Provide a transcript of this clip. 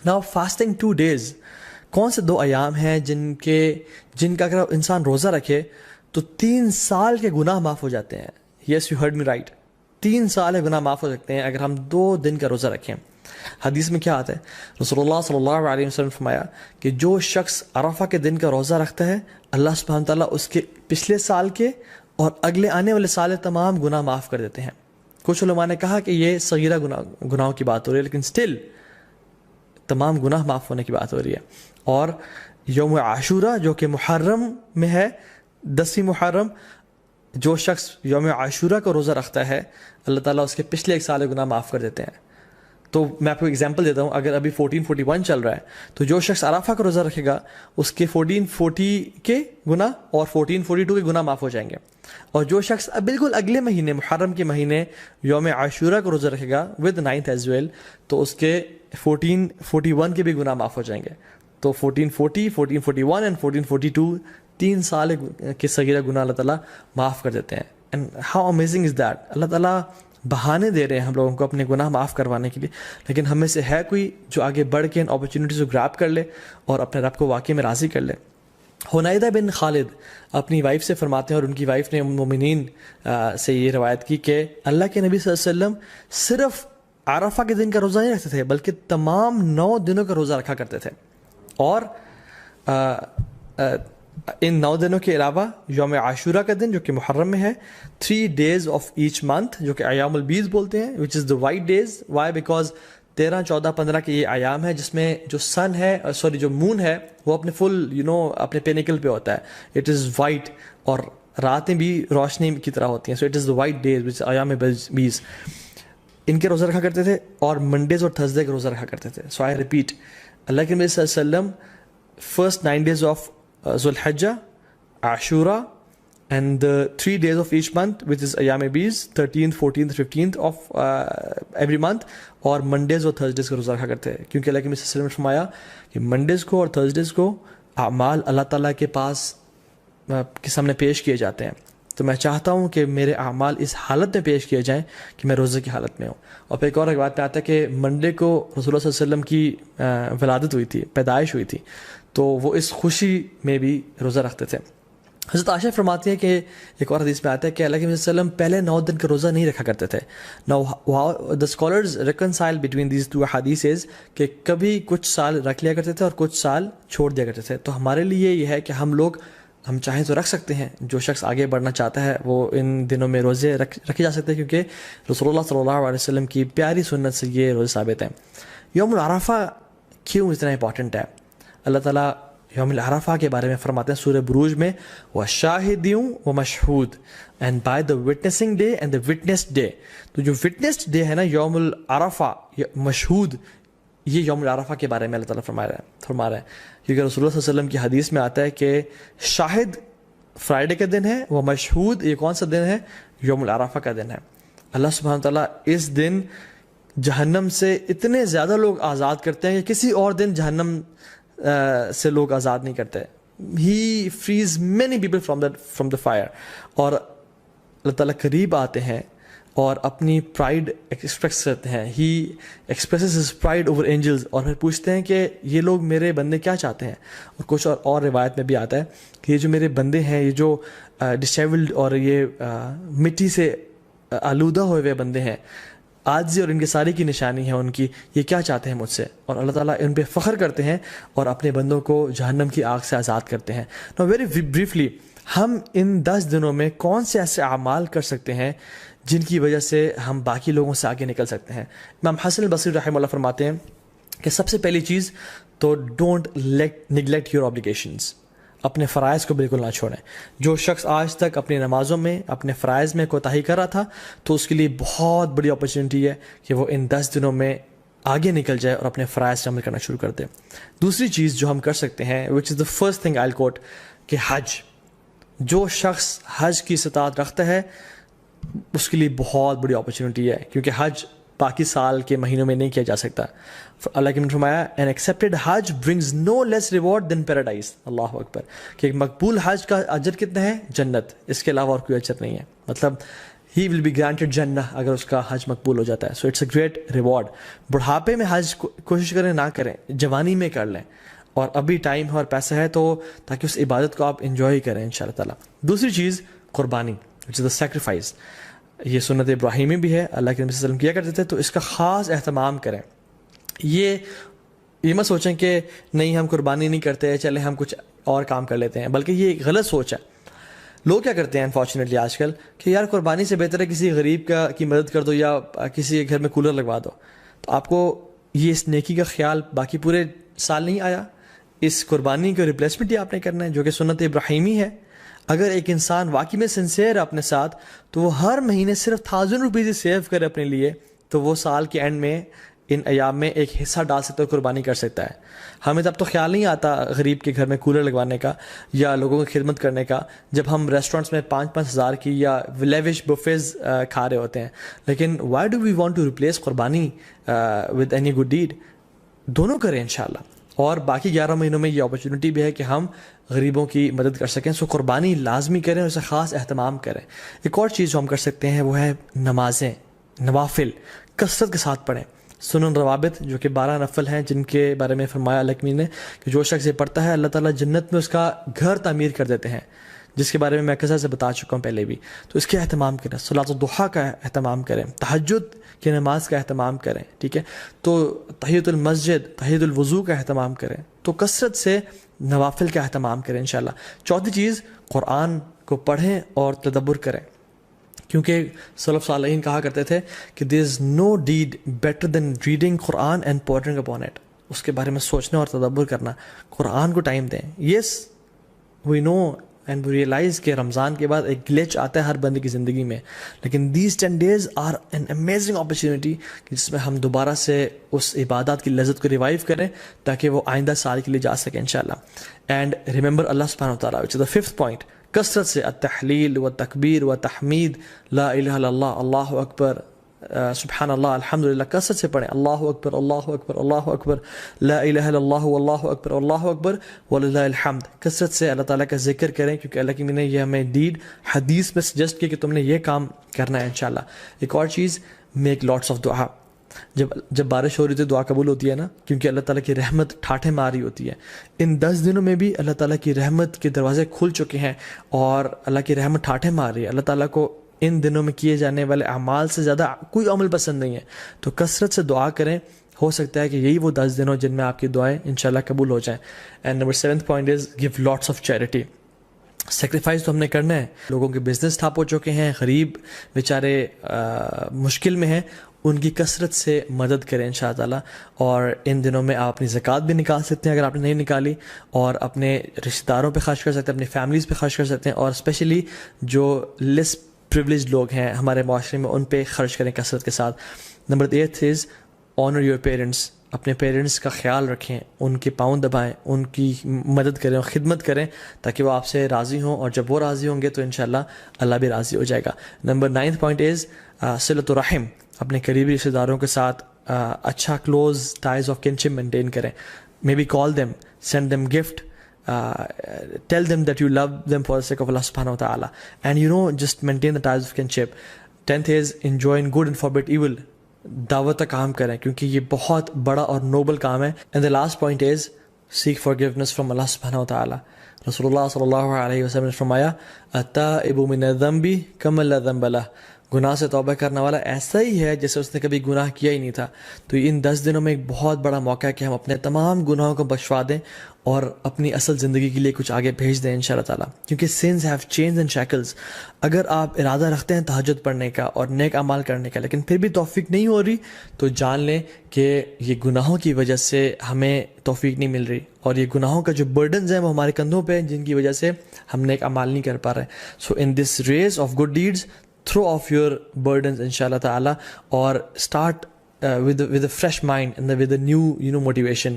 Now fasting 2 days, کون سے 2 ایام ہیں جن کا اگر انسان روزہ رکھے تو 3 سال کے گناہ معاف ہو جاتے ہیں. Yes you heard me right, 3 سال کے گناہ معاف ہو سکتے ہیں اگر ہم 2 دن کا روزہ رکھیں. حدیث میں کیا آتا ہے؟ رسول اللہ صلی اللہ علیہ وسلم نے فرمایا کہ جو شخص عرفہ کے دن کا روزہ رکھتا ہے اللہ سبحانہ تعالیٰ اس کے پچھلے سال کے اور اگلے آنے والے سال تمام گناہ معاف کر دیتے ہیں. کچھ علماء نے کہا کہ یہ صغیرہ گناہوں کی بات ہو رہی ہے, لیکن سٹل تمام گناہ معاف ہونے کی بات ہو رہی ہے. اور یوم عاشورہ جو کہ محرم میں ہے, 10 محرم, جو شخص یوم عاشورہ کا روزہ رکھتا ہے اللہ تعالیٰ اس کے پچھلے 1 سال کے گناہ معاف کر دیتے ہیں. تو میں آپ کو ایگزامپل دیتا ہوں, اگر ابھی 1441 چل رہا ہے تو جو شخص عرفہ کا روزہ رکھے گا اس کے 1440 کے گناہ اور 1442 کے گناہ معاف ہو جائیں گے. اور جو شخص بالکل اگلے مہینے محرم کے مہینے یوم عاشورہ کا روزہ رکھے گا ود 9th ایز ویل, تو اس کے 1441 کے بھی گناہ معاف ہو جائیں گے. تو 1440, 1441 اینڈ 1442 3 سال کے صغیرہ گناہ اللہ تعالیٰ معاف کر دیتے ہیں. And how amazing is that. اللہ تعالیٰ بہانے دے رہے ہیں ہم لوگوں کو اپنے گناہ معاف کروانے کے لیے, لیکن ہم میں سے ہے کوئی جو آگے بڑھ کے ان اپرچونیٹیز کو گراب کر لے اور اپنے رب کو واقعی میں راضی کر لے. حنیدہ بن خالد اپنی وائف سے فرماتے ہیں, اور ان کی وائف نے ام المومنین سے یہ روایت کی کہ اللہ کے نبی صلی اللہ علیہ وسلم صرف عرفہ کے دن کا روزہ نہیں رکھتے تھے بلکہ تمام 9 دنوں کا روزہ رکھا کرتے تھے. اور ان 9 دنوں کے علاوہ یوم عاشورہ کا دن جو کہ محرم میں ہے, 3 days of each month جو کہ ایام البیض بولتے ہیں, which is the white days. Why? Because 13, 14, 15 کے یہ ایام ہے جس میں جو سن ہے جو مون ہے وہ اپنے فل اپنے پینیکل پہ ہوتا ہے. اٹ از وائٹ اور راتیں بھی روشنی کی طرح ہوتی ہیں. So it is the white days which ایام بیز. ان کے روزہ رکھا کرتے تھے اور منڈیز اور تھرسڈے کے روزہ رکھا کرتے تھے. سو آئی ریپیٹ, اللہ کے نبی صلی اللہ علیہ وسلم first 9 days of ذو الحجہ, عاشورہ, and the 3 days of each month which is ایام بیز, 13th, 14th, 15th of every month, اور منڈیز اور تھرسڈیز کا روزہ رکھا کرتے ہیں. کیونکہ اللہ کے نبی صلی اللہ علیہ وسلم نے فرمایا کہ منڈیز کو اور تھرسڈیز کو اعمال اللہ تعالیٰ کے پاس کے سامنے پیش کیے جاتے ہیں. تو میں چاہتا ہوں کہ میرے اعمال اس حالت میں پیش کیے جائیں کہ میں روزے کی حالت میں ہوں. اور پھر ایک اور بات پہ آتا ہے کہ منڈے کو رسول اللہ صلی اللہ علیہ وسلم کی ولادت ہوئی تھی, پیدائش ہوئی تھی, تو وہ اس خوشی میں بھی روزہ رکھتے تھے. حضرت عائشہ فرماتی ہے کہ ایک اور حدیث میں آتا ہے کہ اللہ کے نبی صلی اللہ علیہ وسلم پہلے 9 دن کا روزہ نہیں رکھا کرتے تھے. Now the scholars reconcile between these 2 hadiths کہ کبھی کچھ سال رکھ لیا کرتے تھے اور کچھ سال چھوڑ دیا کرتے تھے. تو ہمارے لیے یہ ہے کہ ہم چاہیں تو رکھ سکتے ہیں. جو شخص آگے بڑھنا چاہتا ہے وہ ان دنوں میں روزے رکھے جا سکتے ہیں, کیونکہ رسول اللہ صلی اللہ علیہ وسلم کی پیاری سنت سے یہ روزے ثابت ہیں. یوم العرفہ کیوں اتنا امپورٹنٹ ہے؟ اللہ تعالیٰ یوم العرفہ کے بارے میں فرماتے ہیں سورہ بروج میں, وَشَاهِدٍ وَمَشْهُودٍ, and by the witnessing day and the witnessed day. تو جو witnessed day ہے نا یوم العرفہ, مشہود, یہ یوم العرفہ کے بارے میں اللہ تعالیٰ فرما رہا ہے. کیونکہ رسول اللہ صلی اللہ علیہ وسلم کی حدیث میں آتا ہے کہ شاہد فرائیڈے کا دن ہے, وہ مشہود یہ کون سا دن ہے؟ یوم العرفہ کا دن ہے. اللہ سبحانہ تعالیٰ اس دن جہنم سے اتنے زیادہ لوگ آزاد کرتے ہیں کہ کسی اور دن جہنم سے لوگ آزاد نہیں کرتے. He frees many people from the fire. اور اللہ تعالیٰ قریب آتے ہیں اور اپنی پرائڈ ایکسپریس کرتے ہیں. He expresses his pride over angels, اور پھر پوچھتے ہیں کہ یہ لوگ میرے بندے کیا چاہتے ہیں. اور کچھ اور روایت میں بھی آتا ہے کہ یہ جو میرے بندے ہیں, یہ جو ڈسیبلڈ اور یہ مٹی سے آلودہ ہوئے ہوئے بندے ہیں, عاجزی اور انکساری کی نشانی ہے ان کی, یہ کیا چاہتے ہیں مجھ سے. اور اللہ تعالیٰ ان پہ فخر کرتے ہیں اور اپنے بندوں کو جہنم کی آگ سے آزاد کرتے ہیں. نو ویری بریفلی, ہم ان 10 دنوں میں کون سے ایسے اعمال کر سکتے ہیں جن کی وجہ سے ہم باقی لوگوں سے آگے نکل سکتے ہیں؟ امام حسن البصری رحمہ اللہ فرماتے ہیں کہ سب سے پہلی چیز تو ڈونٹ نیگلیکٹ یور آبلیگیشنز. اپنے فرائض کو بالکل نہ چھوڑیں. جو شخص آج تک اپنی نمازوں میں اپنے فرائض میں کوتاہی کر رہا تھا تو اس کے لیے بہت بڑی اپرچونیٹی ہے کہ وہ ان 10 دنوں میں آگے نکل جائے اور اپنے فرائض سے عمل کرنا شروع کر دے. دوسری چیز جو ہم کر سکتے ہیں, وچ از دا فرسٹ تھنگ آئی کوٹ, کہ حج. جو شخص حج کی استطاعت رکھتا ہے اس کے لیے بہت بڑی اپرچونیٹی ہے, کیونکہ حج باقی سال کے مہینوں میں نہیں کیا جا سکتا. اللہ کے نے فرمایا an accepted Hajj brings no less reward than paradise. اللہ اکبر. کہ ایک مقبول حج کا اجر کتنا ہے؟ جنت, اس کے علاوہ اور کوئی اجر نہیں ہے. مطلب ہی ول بی گرانٹیڈ جنہ اگر اس کا حج مقبول ہو جاتا ہے. So it's a great reward. بڑھاپے میں حج کوشش کریں نہ کریں, جوانی میں کر لیں, اور ابھی ٹائم ہے اور پیسہ ہے تو تاکہ اس عبادت کو آپ انجوائے کریں ان شاء اللہ تعالیٰ. دوسری چیز قربانی, وچ از دا سیکریفائس. یہ سنت ابراہیمی بھی ہے, اللہ کے نبی صلی اللہ علیہ وسلم کیا کرتے تھے, تو اس کا خاص اہتمام کریں. یہ مت سوچیں کہ نہیں ہم قربانی نہیں کرتے, چلے ہم کچھ اور کام کر لیتے ہیں, بلکہ یہ ایک غلط سوچ ہے. لوگ کیا کرتے ہیں انفارچونیٹلی آج کل کہ یار قربانی سے بہتر ہے کسی غریب کی مدد کر دو یا کسی کے گھر میں کولر لگوا دو. تو آپ کو یہ اس نیکی کا خیال باقی پورے سال نہیں آیا, اس قربانی کو ریپلیسمنٹ ہی آپ نے کرنا ہے جو کہ سنت ابراہیمی ہے. اگر ایک انسان واقعی میں سنسیئر ہے اپنے ساتھ تو وہ ہر مہینے صرف 1000 روپیز سیو کرے اپنے لیے, تو وہ سال کے اینڈ میں ان ایام میں ایک حصہ ڈال سکتا ہے, قربانی کر سکتا ہے. ہمیں تب تو خیال نہیں آتا غریب کے گھر میں کولر لگوانے کا یا لوگوں کی خدمت کرنے کا جب ہم ریسٹورینٹس میں 5-5 ہزار کی یا لیوش بفیز کھا رہے ہوتے ہیں. لیکن why do we want to replace قربانی ود اینی گڈ ڈیڈ؟ دونوں کریں انشاءاللہ. اور باقی 11 مہینوں میں یہ اپرچونٹی بھی ہے کہ ہم غریبوں کی مدد کر سکیں. سو قربانی لازمی کریں اور اسے خاص اہتمام کریں. ایک اور چیز جو ہم کر سکتے ہیں وہ ہے نمازیں, نوافل کثرت کے ساتھ پڑھیں. سنن روابط جو کہ 12 نفل ہیں جن کے بارے میں فرمایا اللہ کی نے کہ جو شخص یہ پڑھتا ہے اللہ تعالیٰ جنت میں اس کا گھر تعمیر کر دیتے ہیں, جس کے بارے میں کثرت سے بتا چکا ہوں پہلے بھی. تو اس کے اہتمام کریں, صلاۃ الضحیٰ کا اہتمام کریں, تہجد کی نماز کا اہتمام کریں, ٹھیک ہے, تو تحیۃ المسجد, تحیۃ الوضو کا اہتمام کریں. تو کثرت سے نوافل کا اہتمام کریں انشاءاللہ. چوتھی چیز, قرآن کو پڑھیں اور تدبر کریں, کیونکہ سلف صالحین کہا کرتے تھے کہ there is no deed better than reading Quran and pondering upon it. اس کے بارے میں سوچنا اور تدبر کرنا. قرآن کو ٹائم دیں. یس وی نو اینڈ وی ریئلائز کہ رمضان کے بعد ایک گلیچ آتا ہے ہر بندے کی زندگی میں, لیکن these 10 days are an amazing opportunity جس میں ہم دوبارہ سے اس عبادات کی لذت کو ریوائیو کریں تاکہ وہ آئندہ سال کے لیے جا سکیں انشاءاللہ. اینڈ ریممبر اللہ سبحانہ و تعالیٰ, وچ از دا 5th point, کثرت سے التحلیل و تکبیر و تحمید, لا الہ الا اللہ, اللہ اکبر, سبحان اللہ, الحمدللہ, کثرت سے پڑھیں. اللہ اکبر, اللہ اکبر, اللہ اکبر, لا الہ الا اللہ, اللہ اکبر, اللہ اکبر, وللہ الحمد. کثرت سے اللہ تعالیٰ کا ذکر کریں کیونکہ اللہ کی نے یہ ہمیں ڈیڈ حدیث میں سجیسٹ کی کہ تم نے یہ کام کرنا ہے انشاءاللہ. ایک اور چیز, میک لاٹس آف دعا. جب بارش ہو رہی تھی دعا قبول ہوتی ہے نا, کیونکہ اللہ تعالیٰ کی رحمت ٹھاٹھے مار رہی ہوتی ہے. ان 10 دنوں میں بھی اللہ تعالیٰ کی رحمت کے دروازے کھل چکے ہیں اور اللہ کی رحمت ٹھاٹھے مار رہی ہے. اللہ تعالیٰ کو ان دنوں میں کیے جانے والے اعمال سے زیادہ کوئی عمل پسند نہیں ہے. تو کثرت سے دعا کریں, ہو سکتا ہے کہ یہی وہ 10 دنوں جن میں آپ کی دعائیں انشاءاللہ قبول ہو جائیں. And number 7th point is give lots of charity. Sacrifice تو ہم نے کرنا ہے. لوگوں کے بزنس ٹھپ ہو چکے ہیں, غریب بیچارے مشکل میں ہیں, ان کی کثرت سے مدد کریں انشاءاللہ تعالیٰ. اور ان دنوں میں آپ اپنی زکوٰۃ بھی نکال سکتے ہیں اگر آپ نے نہیں نکالی, اور اپنے رشتہ داروں پہ خرچ کر سکتے ہیں, اپنی فیملیز پہ خرچ کر سکتے ہیں, اور اسپیشلی جو لیس پریویلیج لوگ ہیں ہمارے معاشرے میں ان پہ خرچ کریں کثرت کے ساتھ. Number 8 is owner your parents. اپنے پیرنٹس کا خیال رکھیں, ان کے پاؤں دبائیں, ان کی مدد کریں اور خدمت کریں تاکہ وہ آپ سے راضی ہوں, اور جب وہ راضی ہوں گے تو انشاءاللہ اللہ بھی راضی ہو جائے گا. نمبر 9th point از صلۃ الرحم. اپنے قریبی رشتہ داروں کے ساتھ اچھا close ties of kinship maintain کریں. Maybe call them, send them gift, tell them that you love them for the sake of Allah subhanahu wa ta'ala, and just maintain the ties of kinship. 10th is enjoin good and forbid evil. دعوت کا کام کریں کیونکہ یہ بہت بڑا اور Nobel کام ہے. and the last point is seek forgiveness from Allah subhanahu wa ta'ala. رسول اللہ صلی اللہ علیہ وسلم نے فرمایا التائب من الذنب کمن لا ذنب له. گناہ سے توبہ کرنے والا ایسا ہی ہے جیسے اس نے کبھی گناہ کیا ہی نہیں تھا. تو ان 10 دنوں میں ایک بہت بڑا موقع ہے کہ ہم اپنے تمام گناہوں کو بخشوا دیں اور اپنی اصل زندگی کے لیے کچھ آگے بھیج دیں انشاءاللہ تعالیٰ. کیونکہ sins have chains and shackles. اگر آپ ارادہ رکھتے ہیں تہجد پڑھنے کا اور نیک اعمال کرنے کا لیکن پھر بھی توفیق نہیں ہو رہی, تو جان لیں کہ یہ گناہوں کی وجہ سے ہمیں توفیق نہیں مل رہی, اور یہ گناہوں کا جو برڈنز ہیں وہ ہمارے کندھوں پہ ہیں جن کی وجہ سے ہم نیک اعمال نہیں کر پا رہے. So in this race of good deeds throw off your burdens inshallah ta'ala, or start with a fresh mind and with a new motivation.